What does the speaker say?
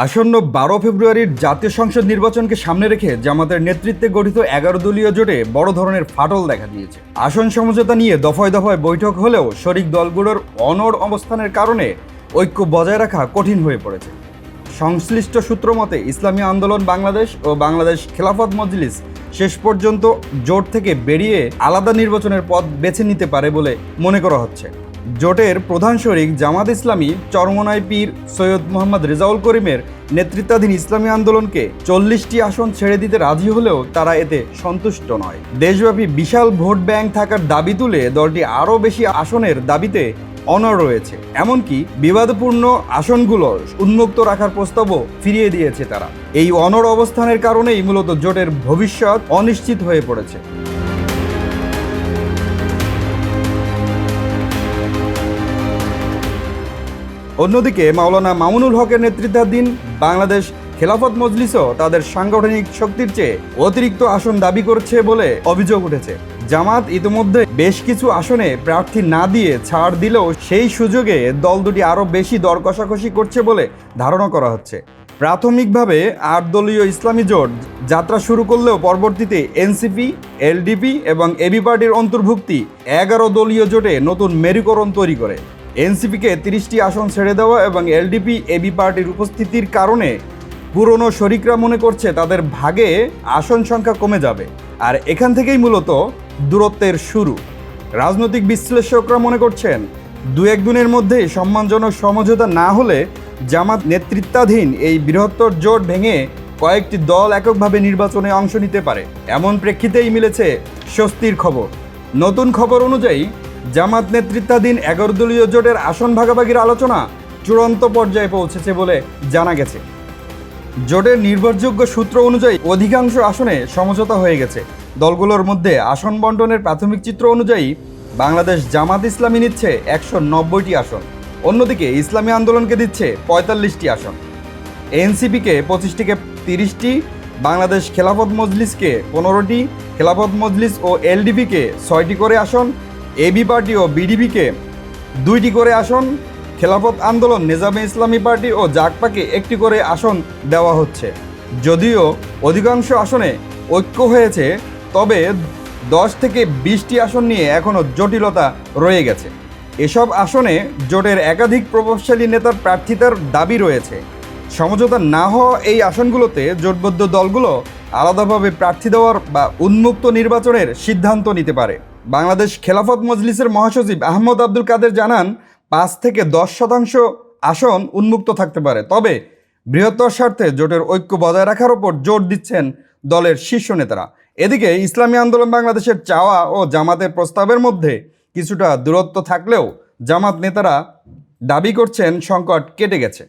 আসন্ন 12 ফেব্রুয়ারির জাতীয় সংসদ নির্বাচনকে সামনে রেখে জামাতের নেতৃত্বে গঠিত 11 দলীয় জোটে বড় ধরনের ফাটল দেখা দিয়েছে। আসন সমঝোতা নিয়ে দফায় দফায় বৈঠক হলেও শরিক দলগুলোর অনড় অবস্থানের কারণে ঐক্য বজায় রাখা কঠিন হয়ে পড়েছে। সংশ্লিষ্ট সূত্র মতে ইসলামী আন্দোলন বাংলাদেশ ও বাংলাদেশ খেলাফত মজলিস শেষ পর্যন্ত জোট থেকে বেরিয়ে আলাদা নির্বাচনের পথ বেছে নিতে পারে বলে মনে করা হচ্ছে। জোটের প্রধান শরিক জামাত ইসলামী চরমনাই পীর সৈয়দ মোহাম্মদ রেজাউল করিমের নেতৃত্বাধীন ইসলামী আন্দোলনকে 40টি আসন ছেড়ে দিতে রাজি হলেও তারা এতে সন্তুষ্ট নয়। দেশব্যাপী বিশাল ভোট ব্যাংক থাকার দাবি তুলে দলটি আরও বেশি আসনের দাবিতে অনড় রয়েছে। এমনকি বিবাদপূর্ণ আসনগুলো উন্মুক্ত রাখার প্রস্তাবও ফিরিয়ে দিয়েছে তারা। এই অনড় অবস্থানের কারণেই মূলত জোটের ভবিষ্যৎ অনিশ্চিত হয়ে পড়েছে। অন্যদিকে মাওলানা মামুনুল হকের নেতৃত্বাধীন বাংলাদেশ খেলাফত মজলিসও তাদের সাংগঠনিক শক্তির চেয়ে অতিরিক্ত আসন দাবি করছে বলে অভিযোগ উঠেছে। জামাত ইতিমধ্যে বেশ কিছু আসনে প্রার্থী না দিয়ে ছাড় দিলেও সেই সুযোগে দল দুটি আরও বেশি দর কষাকষি করছে বলে ধারণা করা হচ্ছে। প্রাথমিকভাবে 8 দলীয় ইসলামী জোট যাত্রা শুরু করলেও পরবর্তীতে এনসিপি, এলডিপি এবং এবি পার্টির অন্তর্ভুক্তি 11 দলীয় জোটে নতুন মেরুকরণ তৈরি করে। এনসিপিকে 30টি আসন ছেড়ে দেওয়া এবং এলডিপি এবি পার্টির উপস্থিতির কারণে পুরনো শরিকরা মনে করছে তাদের ভাগে আসন সংখ্যা কমে যাবে, আর এখান থেকেই মূলত দূরত্বের শুরু। রাজনৈতিক বিশ্লেষকরা মনে করছেন 2-1 দিনের মধ্যে সম্মানজনক সমঝোতা না হলে জামাত নেতৃত্বাধীন এই বৃহত্তর জোট ভেঙে কয়েকটি দল এককভাবে নির্বাচনে অংশ নিতে পারে। এমন প্রেক্ষিতেই মিলেছে স্বস্তির খবর। নতুন খবর অনুযায়ী জামাত নেতৃত্বাধীন 11 দলীয় জোটের আসন ভাগাভাগির আলোচনা চূড়ান্ত পর্যায়ে পৌঁছেছে বলে জানা গেছে। জোটের নির্ভরযোগ্য সূত্র অনুযায়ী অধিকাংশ আসনে সমঝোতা হয়ে গেছে। দলগুলোর মধ্যে আসন বণ্টনের প্রাথমিক চিত্র অনুযায়ী বাংলাদেশ জামাত ইসলামী নিচ্ছে 190টি আসন, অন্যদিকে ইসলামী আন্দোলনকে দিচ্ছে 45টি আসন, এনসিপিকে 25 থেকে 30টি, বাংলাদেশ খেলাফত মজলিসকে 15টি, খেলাফত মজলিস ও এলডিপিকে 6টি করে আসন, এবি পার্টি ও বিডিপিকে 2টি করে আসন, খেলাফত আন্দোলন, নেজামে ইসলামী পার্টি ও জাকপাকে 1টি করে আসন দেওয়া হচ্ছে। যদিও অধিকাংশ আসনে ঐক্য হয়েছে, তবে 10 থেকে 20টি আসন নিয়ে এখনও জটিলতা রয়ে গেছে। এসব আসনে জোটের একাধিক প্রভাবশালী নেতার প্রার্থিতার দাবি রয়েছে। সমঝোতা না হওয়া এই আসনগুলোতে জোটবদ্ধ দলগুলো আলাদাভাবে প্রার্থী দেওয়ার বা উন্মুক্ত নির্বাচনের সিদ্ধান্ত নিতে পারে। বাংলাদেশ খেলাফত মজলিসের মহাসচিব আহমদ আব্দুল কাদের জানান 5 থেকে 10% আসন উন্মুক্ত থাকতে পারে, তবে বৃহত্তর স্বার্থে জোটের ঐক্য বজায় রাখার ওপর জোর দিচ্ছেন দলের শীর্ষ নেতারা। এদিকে ইসলামী আন্দোলন বাংলাদেশের চাওয়া ও জামাতের প্রস্তাবের মধ্যে কিছুটা দূরত্ব থাকলেও জামাত নেতারা দাবি করছেন সংকট কেটে গেছে।